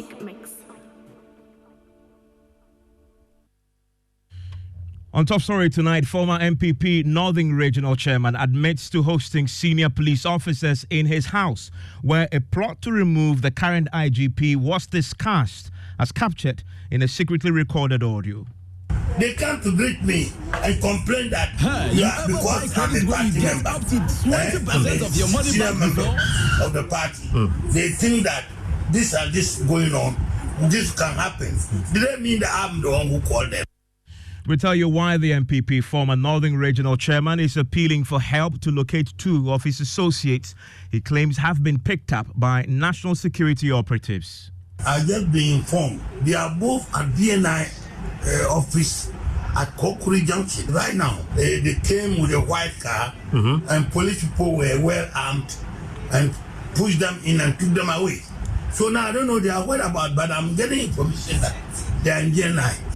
Classic Mix. On top story tonight, former NPP Northern Regional Chairman admits to hosting senior police officers in his house, where a plot to remove the current IGP was discussed, as captured in a secretly recorded audio. They come to greet me and complain that because I'm a party member, up to 20% of your money back of the party, they think that this and this going on, this can happen. Do they mean that I'm the one who called them? We'll tell you why the NPP former Northern Regional Chairman is appealing for help to locate two of his associates he claims have been picked up by national security operatives. I just been informed they are both at DNI office at Kokuri Junction right now. They came with a white car and police people were well armed and pushed them in and took them away. So now I don't know they are what about, but I'm getting information that they are in DNI.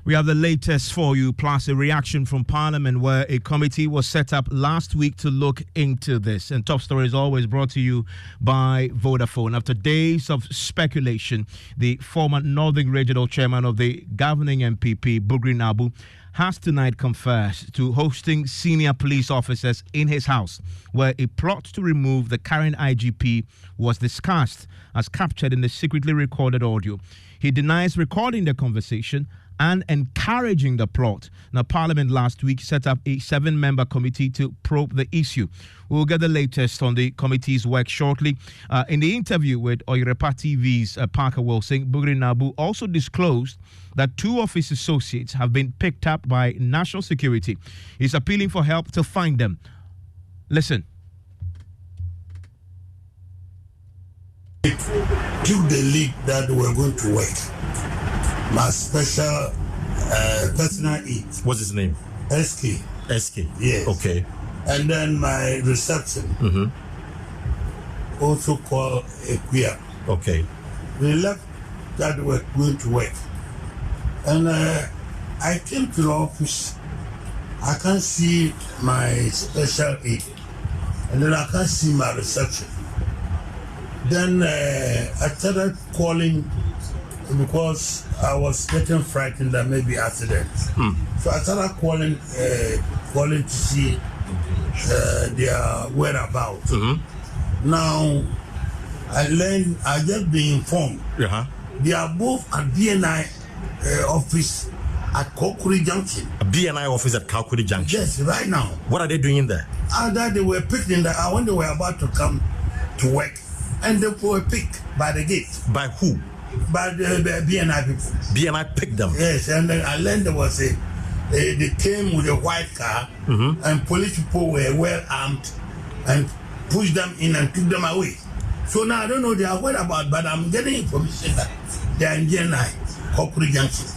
We have the latest for you, plus a reaction from Parliament where a committee was set up last week to look into this. And Top Story is always brought to you by Vodafone. After days of speculation, the former Northern Regional Chairman of the governing NPP, Bugri Nabu, has tonight confessed to hosting senior police officers in his house, where a plot to remove the current IGP was discussed, as captured in the secretly recorded audio. He denies recording the conversation and encouraging the plot. Now, Parliament last week set up a 7-member committee to probe the issue. We'll get the latest on the committee's work shortly. In the interview with Oyerepa TV's Parker Wilson, Bugri Nabu also disclosed that two of his associates have been picked up by national security. He's appealing for help to find them. Listen. Took the lead that we're going to work. My special personal aid. What's his name? SK. SK. Yes. Okay. And then my reception. Also called Equia. Okay. We left that we're going to work. And I came to the office. I can't see my special aid. And then I can't see my reception. Then I started calling because I was getting frightened that maybe accident. So I started calling to see their whereabouts. Now I just been informed they are both at BNI office at Kokuri Junction. A BNI office at Kokuri Junction? Yes, right now. What are they doing in there? That they were picked in there when they were about to come to work, and they were picked by the gate. By who? By the BNI people. BNI picked them? Yes, and then I learned there was they came with a white car and police people were well armed and pushed them in and took them away. So now I don't know they are what about, but I'm getting information that they are in GNI, Kokuri Junction.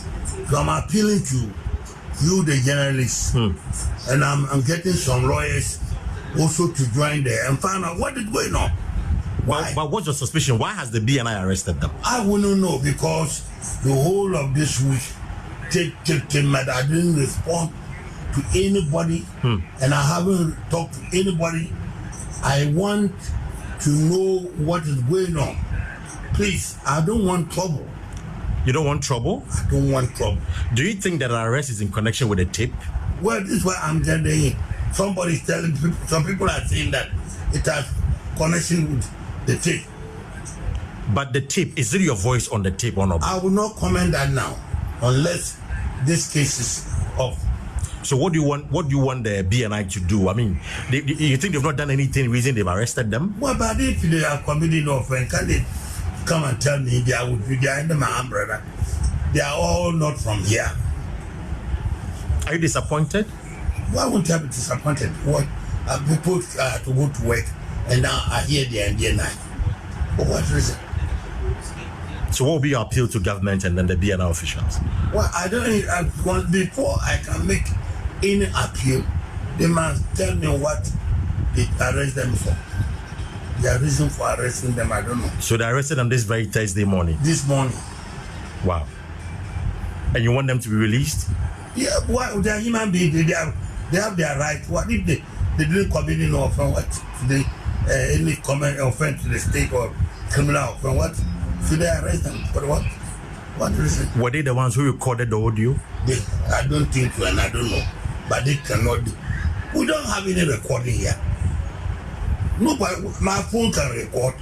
So I'm appealing to you, the journalists, and I'm getting some lawyers also to join there and find out what is going on. Why? But what's your suspicion? Why has the BNI arrested them? I wouldn't know because the whole of this week, I didn't respond to anybody and I haven't talked to anybody. I want to know what is going on. Please, I don't want trouble. You don't want trouble? I don't want trouble. Do you think that our arrest is in connection with the tape? Well, this is what I'm telling you. Somebody's telling people, some people are saying that it has connection with the tape. But the tape, is it your voice on the tape or not? I will not comment that now unless this case is off. So what do you want the BNI to do? I mean, you think they've not done anything reason they've arrested them? Well, but if they are committing no offense, can they come and tell me they are under my umbrella? They are all not from here. Are you disappointed? Why wouldn't I be disappointed? What people to go to work and now I hear they are in BNI. For what reason? So what will be your appeal to government and then the BNI officials? Well, I don't. Before I can make any appeal, they must tell me what they arrest them for. Their reason for arresting them, I don't know. So they arrested them this very Thursday morning? This morning. Wow. And you want them to be released? Yeah, why? They are human beings. They have their right. What if they didn't commit any offense? What? Any comment offense to the state or criminal offense? What? Should they arrest them for what? What reason? Were they the ones who recorded the audio? I don't think so, and I don't know. But they cannot do. We don't have any recording here. Nobody, my phone can record.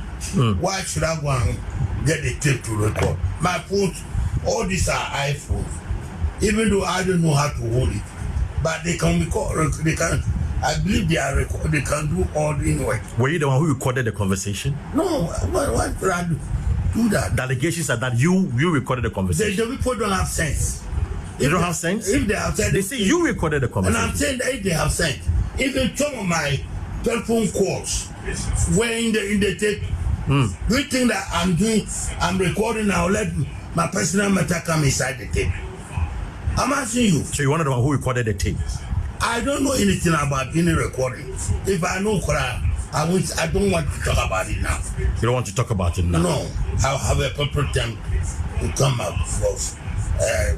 Why should I go and get the tape to record? My phone, all these are iPhones. Even though I don't know how to hold it. But they can record, they can, I believe they are record, they can do all in way. Were you the one who recorded the conversation? No, why should I do that? The allegations are that you recorded the conversation. The people don't have sense. They don't have sense? If they have sense, they say you recorded the conversation. And I'm saying that if they have sense, even some of my telephone calls were in the tape. Do you think that I'm recording now, let my personal matter come inside the tape? I'm asking you. So you're one of the one who recorded the tape? I don't know anything about any recording. If I know, I don't want to talk about it now. You don't want to talk about it now? No, I'll have a proper time to come out because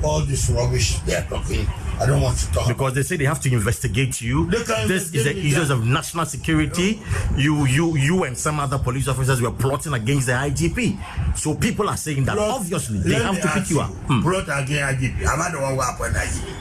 all this rubbish they are talking, I don't want to talk because they say they have to investigate you. This is the issues of national security. You and some other police officers were plotting against the IGP. So people are saying that obviously they have to pick you up. Plot against IGP. I'm not the one who appoint IGP.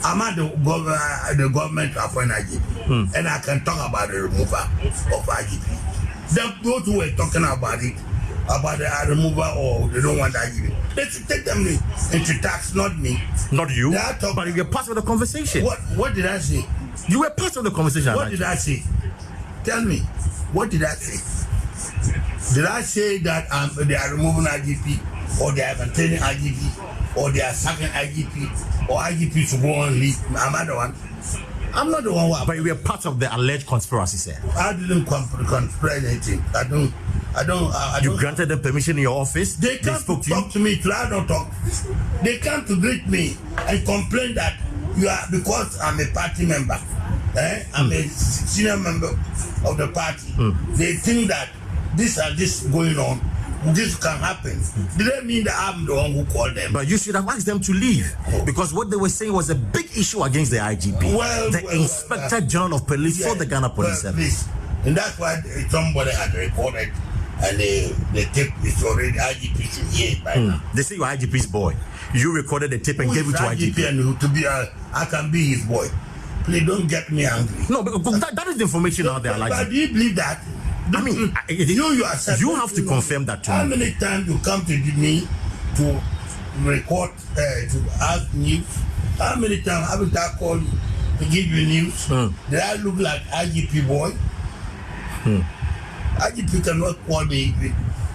I'm not the government to appoint IGP. And I can talk about the removal of IGP. Those who were talking about it, about the removal or they don't want IGP, they should take them into tax, not me. Not you, but you were part of the conversation. What did I say? You were part of the conversation. What did I say? Tell me, what did I say? Did I say that they are removing IGP, or they are maintaining IGP, or they are sacking IGP, or IGP should go on leave? Am I the one? I'm not the one who... But you were part of the alleged conspiracy, sir. I didn't conspire anything. I don't. You granted them permission in your office? They can't talk to me till I don't talk. They can't greet me and complain that you are, because I'm a party member. I'm a senior member of the party. They think that this going on, this can happen. Did that mean that I'm the one who called them? But you should have asked them to leave, because what they were saying was a big issue against the IGP. The Inspector General of Police for the Ghana Police Service. And that's why somebody had recorded, and the tape is already IGP should hear it by now. They say you're IGP's boy. You recorded the tape and gave it to IGP. And to be, I can be his boy. Please don't get me angry. No, but that is the information out there. But do you believe that? I mean, you have to confirm that to me. How many times you come to me to record, to ask news? How many times haven't I called you to give you news? Did I look like IGP boy? IGP cannot call me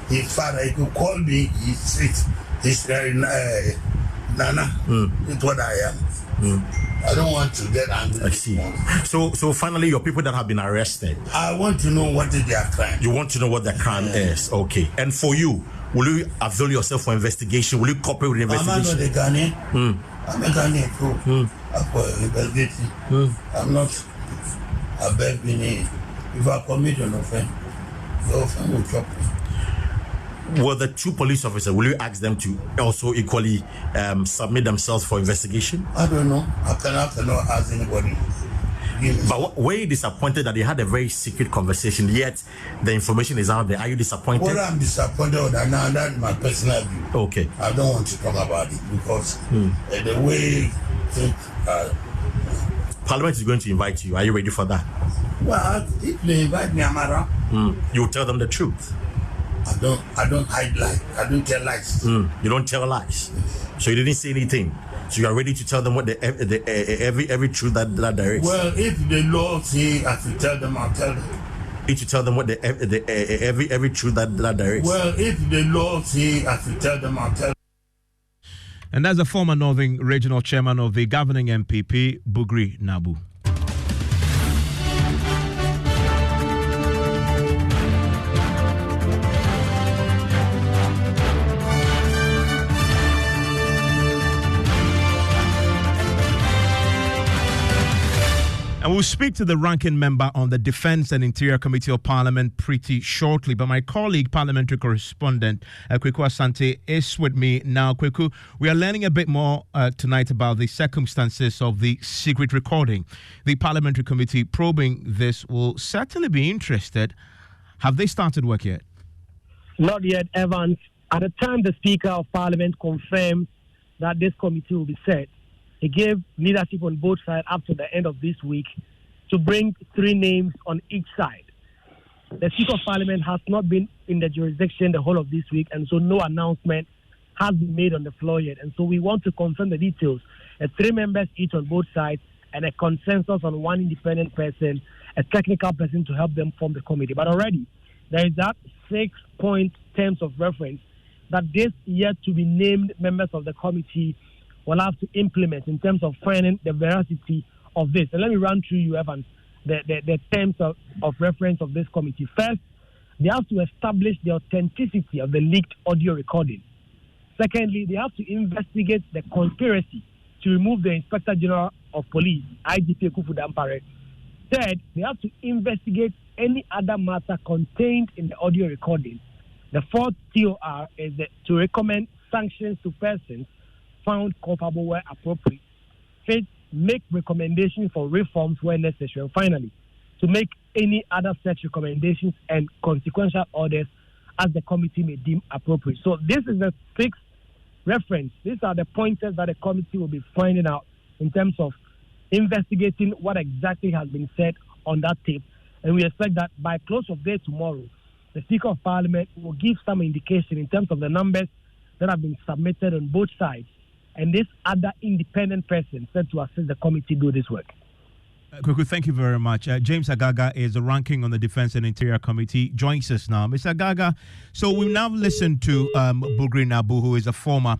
his father. He could call me his Nana. It's what I am. I don't want to get angry. I see. So finally, your people that have been arrested. I want to know what is their crime. You want to know what their crime is. Okay. And for you, will you avail yourself for investigation? Will you cooperate with the investigation? I'm not a Ghanaian. I'm a Ghanaian too. I'm for investigation. I'm not a bad Benin. If I commit an offense, the offense will chop me. Will the two police officers, will you ask them to also equally submit themselves for investigation? I don't know. I cannot ask anybody. But were you disappointed that they had a very secret conversation, yet the information is out there? Are you disappointed? Well, I'm disappointed with that now. That's my personal view. Okay. I don't want to talk about it because the way Parliament is going to invite you. Are you ready for that? Well, if they invite me, I'm around. You will tell them the truth. I don't hide lies. I don't tell lies. You don't tell lies. So you didn't say anything. So you are ready to tell them what every truth that there is. Well, if the law say I should tell them, I'll tell them. Need to tell them what every truth that there is. Well, if the law say I should tell them, I'll tell them. And that's the former Northern Regional Chairman of the governing NPP, Bugri Nabu. And we'll speak to the ranking member on the Defense and Interior Committee of Parliament pretty shortly. But my colleague, parliamentary correspondent Kweku Asante, is with me now. Kweku, we are learning a bit more tonight about the circumstances of the secret recording. The Parliamentary Committee probing this will certainly be interested. Have they started work yet? Not yet, Evans. At the time the Speaker of Parliament confirmed that this committee will be set, he gave leadership on both sides up to the end of this week to bring 3 names on each side. The Speaker of Parliament has not been in the jurisdiction the whole of this week, and so no announcement has been made on the floor yet. And so we want to confirm the details. 3 members each on both sides, and a consensus on 1 independent person, a technical person to help them form the committee. But already, there is that 6-point terms of reference that this yet to be named members of the committee will have to implement in terms of finding the veracity of this. And let me run through you, Evans, the terms of reference of this committee. First, they have to establish the authenticity of the leaked audio recording. Secondly, they have to investigate the conspiracy to remove the Inspector General of Police, IGP Kufu Dampare. Third, they have to investigate any other matter contained in the audio recording. The fourth TOR is to recommend sanctions to persons found culpable where appropriate. Fifth, make recommendations for reforms where necessary. And finally, to make any other such recommendations and consequential orders as the committee may deem appropriate. So this is the 6th reference. These are the pointers that the committee will be finding out in terms of investigating what exactly has been said on that tape. And we expect that by close of day tomorrow, the Speaker of Parliament will give some indication in terms of the numbers that have been submitted on both sides, and this other independent person said to assist the committee do this work. Kuku, thank you very much. James Agaga is the ranking on the Defense and Interior Committee, joins us now. Mr. Agaga, so we've now listened to Bugri Nabu, who is a former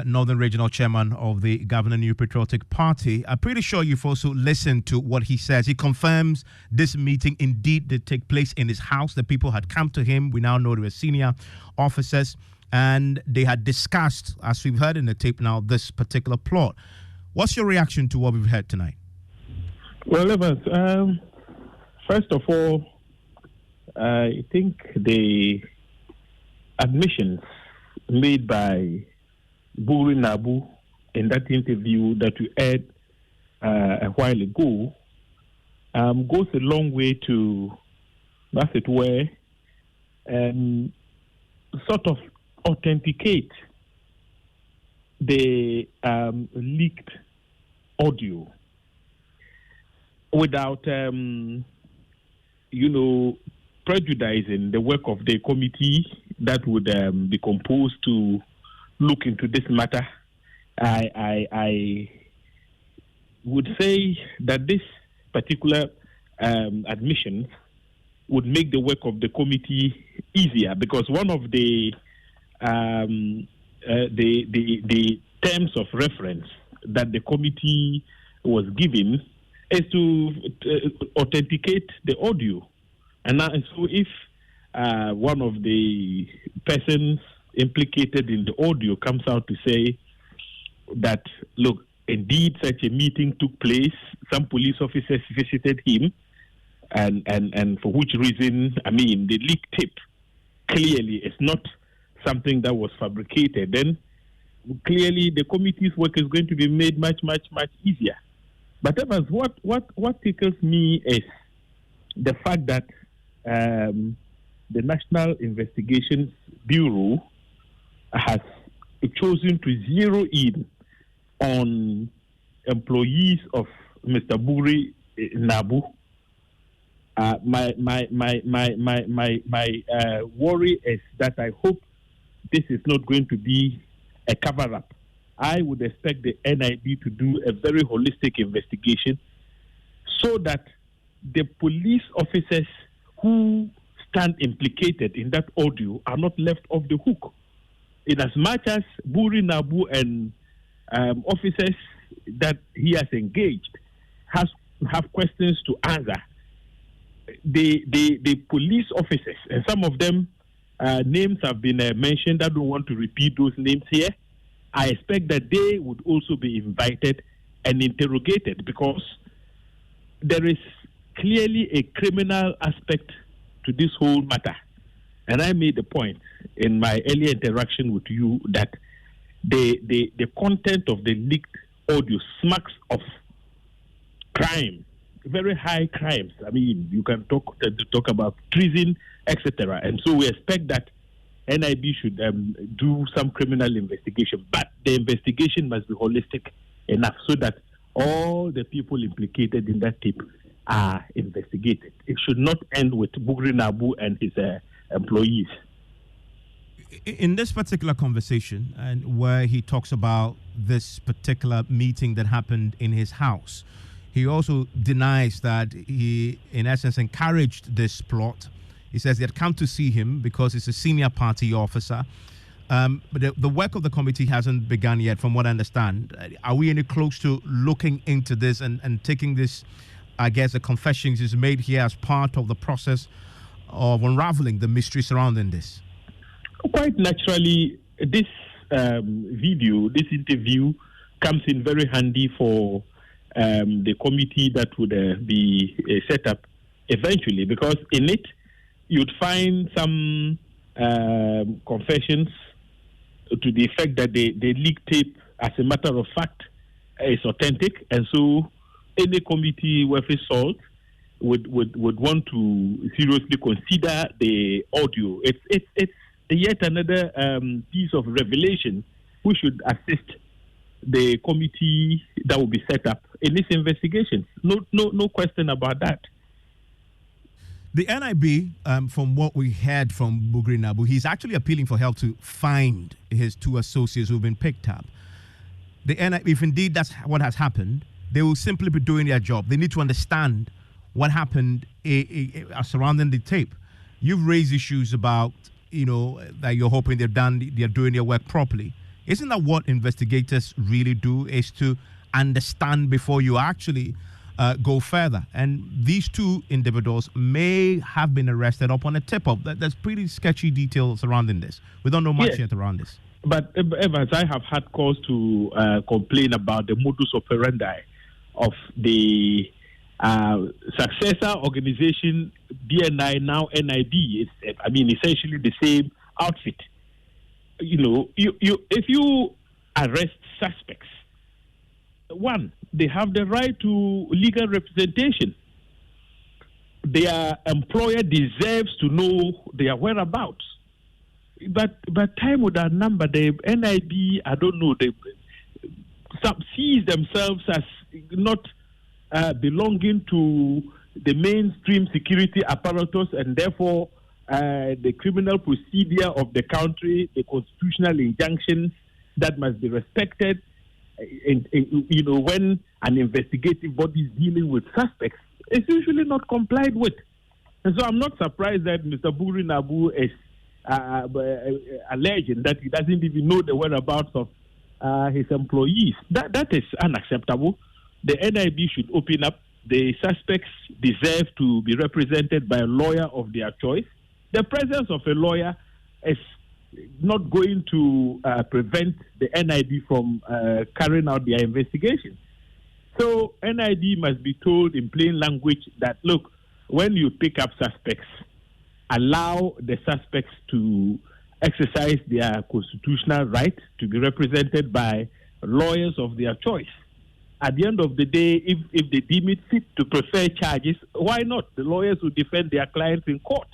Northern Regional Chairman of the Governing New Patriotic Party. I'm pretty sure you've also listened to what he says. He confirms this meeting indeed did take place in his house. The people had come to him. We now know they were senior officers, and they had discussed, as we've heard in the tape now, this particular plot. What's your reaction to what we've heard tonight? Well, Evans, first of all, I think the admissions made by Buri Nabu in that interview that we had a while ago goes a long way to, as it were, sort of authenticate the leaked audio without, prejudicing the work of the committee that would be composed to look into this matter. I would say that this particular admission would make the work of the committee easier, because one of the terms of reference that the committee was given is to authenticate the audio. And so if one of the persons implicated in the audio comes out to say that, look, indeed such a meeting took place, some police officers visited him, and for which reason, the leaked tape clearly is not something that was fabricated, then clearly the committee's work is going to be made much, much, much easier. But Evans, what tickles me is the fact that the National Investigations Bureau has chosen to zero in on employees of Mr. Buri Nabu. My worry is that I hope this is not going to be a cover-up. I would expect the NIB to do a very holistic investigation so that the police officers who stand implicated in that audio are not left off the hook. In as much as Buri Nabu and officers that he has engaged have questions to answer, the police officers, and some of them names have been mentioned. I don't want to repeat those names here. I expect that they would also be invited and interrogated, because there is clearly a criminal aspect to this whole matter. And I made the point in my earlier interaction with you that the content of the leaked audio smacks of crime, very high crimes. You can talk about treason, etc. And so we expect that NIB should do some criminal investigation, but the investigation must be holistic enough so that all the people implicated in that tape are investigated. It should not end with Bugri Nabu and his employees. In this particular conversation, and where he talks about this particular meeting that happened in his house, he also denies that he, in essence, encouraged this plot. He says they had come to see him because he's a senior party officer. But the work of the committee hasn't begun yet, from what I understand. Are we any close to looking into this and taking this, I guess, the confessions is made here as part of the process of unraveling the mystery surrounding this? Quite naturally, this video, this interview, comes in very handy for the committee that would be set up eventually, because in it you'd find some confessions to the effect that the leaked tape, as a matter of fact, is authentic, and so any committee worth its salt would want to seriously consider the audio. It's yet another piece of revelation which should assist the committee that will be set up in this investigation. No question about that. The NIB, from what we heard from Bugri Nabu, he's actually appealing for help to find his two associates who've been picked up. The NIB, if indeed that's what has happened, they will simply be doing their job. They need to understand what happened surrounding the tape. You've raised issues about, that you're hoping they're doing their work properly. Isn't that what investigators really do, is to understand before you actually go further? And these two individuals may have been arrested upon a tip-off. There's pretty sketchy details surrounding this. We don't know much yet around this. But Evans, I have had cause to complain about the modus operandi of the successor organization, BNI, now NIB. It's, essentially the same outfit. If you arrest suspects, one, they have the right to legal representation. Their employer deserves to know their whereabouts. But time would outnumber the NIB. I don't know. They sees themselves as not belonging to the mainstream security apparatus, and therefore the criminal procedure of the country, the constitutional injunctions that must be respected. When an investigative body is dealing with suspects, it's usually not complied with. And so I'm not surprised that Mr. Bugri Nabu is alleging that he doesn't even know the whereabouts of his employees. That is unacceptable. The NIB should open up. The suspects deserve to be represented by a lawyer of their choice. The presence of a lawyer is not going to prevent the NIB from carrying out their investigation. So NIB must be told in plain language that, look, when you pick up suspects, allow the suspects to exercise their constitutional right to be represented by lawyers of their choice. At the end of the day, if they deem it fit to prefer charges, why not? The lawyers will defend their clients in court.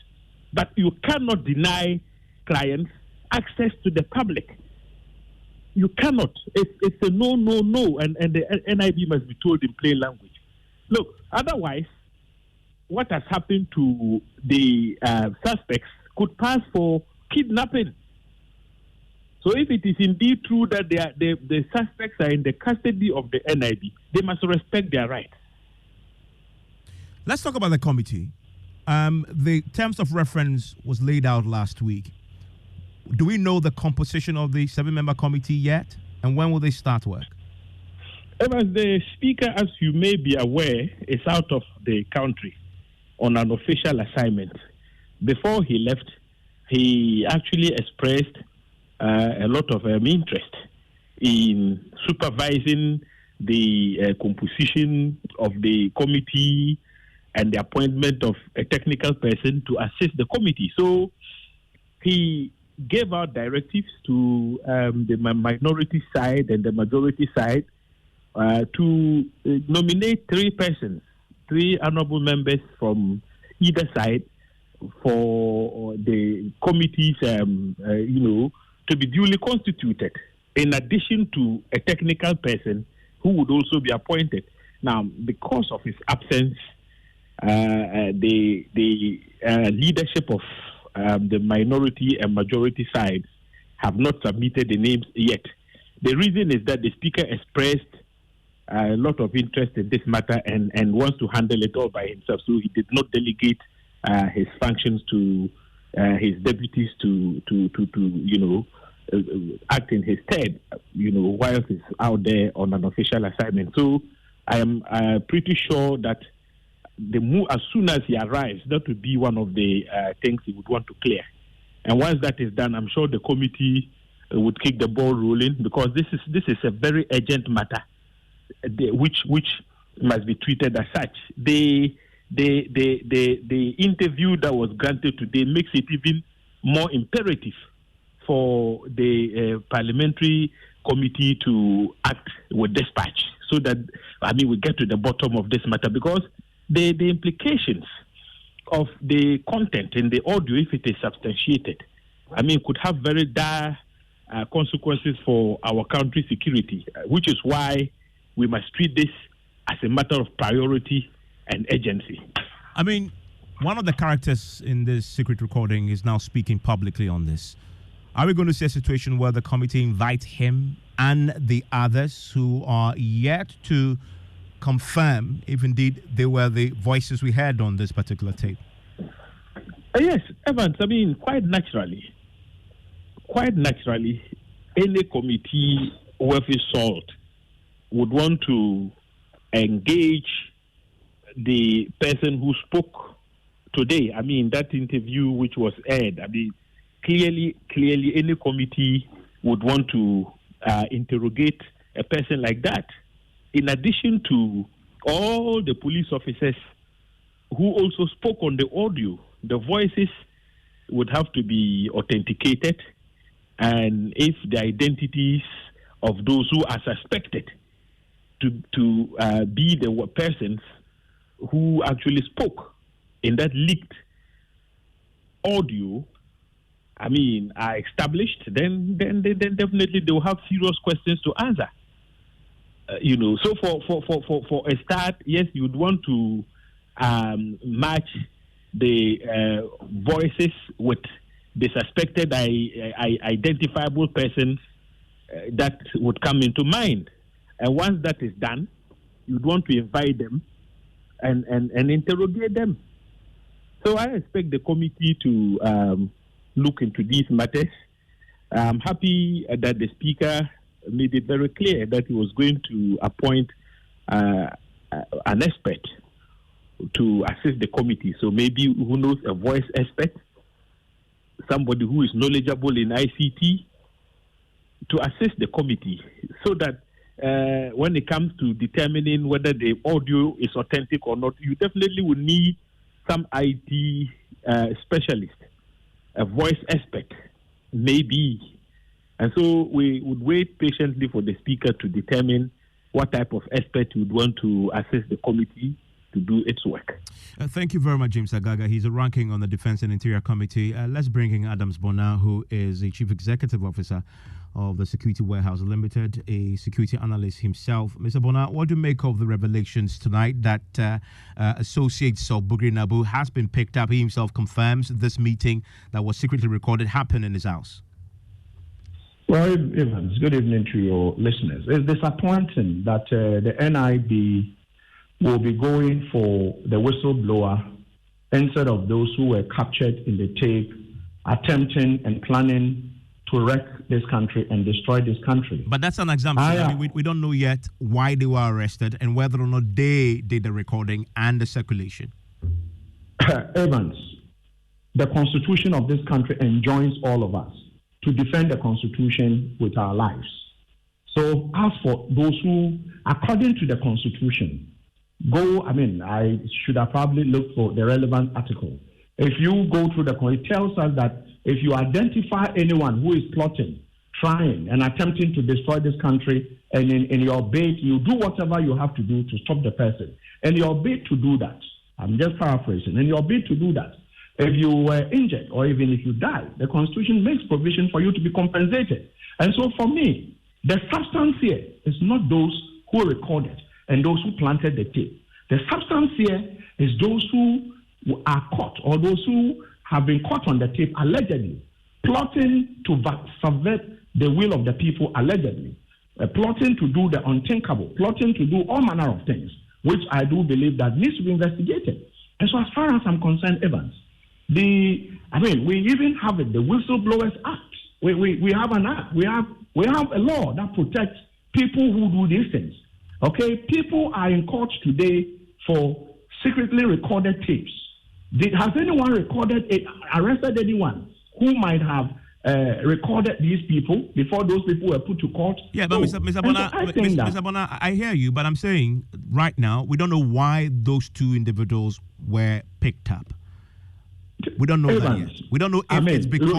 But you cannot deny clients access to the public. You cannot. It's a no, and the NIB must be told in plain language. Look, otherwise, what has happened to the suspects could pass for kidnapping. So if it is indeed true that the suspects are in the custody of the NIB, they must respect their rights. Let's talk about the committee. The terms of reference was laid out last week. Do we know the composition of the 7-member committee yet? And when will they start work? Evans, the Speaker, as you may be aware, is out of the country on an official assignment. Before he left, he actually expressed a lot of interest in supervising the composition of the committee and the appointment of a technical person to assist the committee. So he gave out directives to the minority side and the majority side to nominate 3 persons, 3 honorable members from either side, for the committees, to be duly constituted, in addition to a technical person who would also be appointed. Now, because of his absence, the leadership of the minority and majority sides have not submitted the names yet. The reason is that the Speaker expressed a lot of interest in this matter and wants to handle it all by himself. So he did not delegate his functions to his deputies to act in his stead, whilst he's out there on an official assignment. So I am pretty sure that as soon as he arrives, that would be one of the things he would want to clear. And once that is done, I'm sure the committee would kick the ball rolling, because this is a very urgent matter, which must be treated as such. The interview that was granted today makes it even more imperative for the parliamentary committee to act with dispatch, so that we get to the bottom of this matter, because the implications of the content in the audio, if it is substantiated, could have very dire consequences for our country's security, which is why we must treat this as a matter of priority and urgency. One of the characters in this secret recording is now speaking publicly on this. Are we going to see a situation where the committee invite him and the others who are yet to confirm if indeed they were the voices we heard on this particular tape? Yes, Evans, quite naturally, any committee worth its salt would want to engage the person who spoke today. That interview which was aired, clearly any committee would want to interrogate a person like that, in addition to all the police officers who also spoke on the audio. The voices would have to be authenticated, and if the identities of those who are suspected to be the persons who actually spoke in that leaked audio are established, then definitely they will have serious questions to answer. So for a start, yes, you would want to match the voices with the suspected identifiable persons that would come into mind. And once that is done, you'd want to invite them and interrogate them. So I expect the committee to look into these matters. I'm happy that the Speaker made it very clear that he was going to appoint an expert to assist the committee. So maybe, who knows, a voice expert, somebody who is knowledgeable in ICT, to assist the committee, so that when it comes to determining whether the audio is authentic or not, you definitely will need some IT specialist, a voice expert, maybe. And so we would wait patiently for the Speaker to determine what type of expert would want to assist the committee to do its work. Thank you very much, James Agaga. He's a ranking on the Defense and Interior Committee. Let's bring in Adams Bona, who is the Chief Executive Officer of the Security Warehouse Limited, a security analyst himself. Mr. Bona, what do you make of the revelations tonight that associates of Bugri Nabu has been picked up? He himself confirms this meeting that was secretly recorded happened in his house. Well, Evans, good evening to your listeners. It's disappointing that the NIB will be going for the whistleblower instead of those who were captured in the tape, attempting and planning to wreck this country and destroy this country. But that's an assumption. We don't know yet why they were arrested and whether or not they did the recording and the circulation. Evans, the Constitution of this country enjoins all of us to defend the Constitution with our lives. So as for those who, according to the Constitution, I should have probably looked for the relevant article. If you go through it tells us that if you identify anyone who is plotting, trying, and attempting to destroy this country, and in your bid, you do whatever you have to do to stop the person. And your bid to do that, I'm just paraphrasing, and your bid to do that, if you were injured or even if you died, the Constitution makes provision for you to be compensated. And so for me, the substance here is not those who recorded and those who planted the tape. The substance here is those who are caught or those who have been caught on the tape allegedly, plotting to subvert the will of the people allegedly, plotting to do the unthinkable, plotting to do all manner of things, which I do believe that needs to be investigated. And so as far as I'm concerned, Evans, we even have it, the Whistleblowers Act. We have an act. We have a law that protects people who do these things. Okay, people are in court today for secretly recorded tapes. Has anyone arrested anyone who might have recorded these people before those people were put to court? Yeah, but Mr. Bona, I hear you, but I'm saying right now we don't know why those two individuals were picked up. We don't know that yet. We don't know if it's because they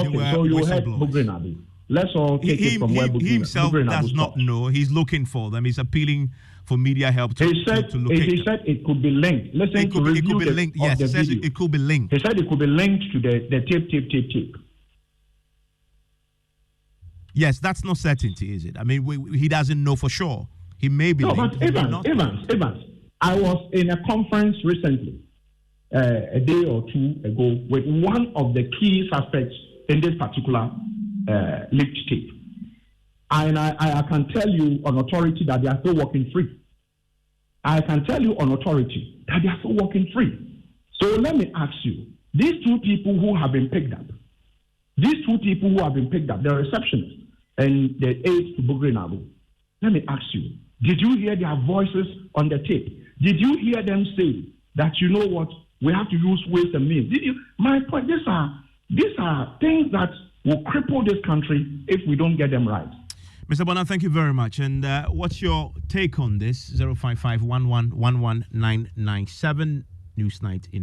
were whistleblowers. Let's all take it from where he himself does not know. He's looking for them. He's appealing for media help to locate them. He said it could be linked. Listen, it could be linked. Yes, he says it could be linked. He said it could be linked to the tape. Yes, that's not certainty, is it? I mean, he doesn't know for sure. He may be linked. But Evans, I was in a conference recently, a day or two ago, with one of the key suspects in this particular leaked tape. And I can tell you on authority that they are still working free. I can tell you on authority that they are still working free. So let me ask you, these two people who have been picked up, the receptionist and the aide to Bugre Nabu, let me ask you, did you hear their voices on the tape? Did you hear them say that, you know what, we have to use ways and means? Did you? My point, these are things that will cripple this country if we don't get them right. Mr. Bona, thank you very much. And what's your take on this? 055 11 11997 Newsnight in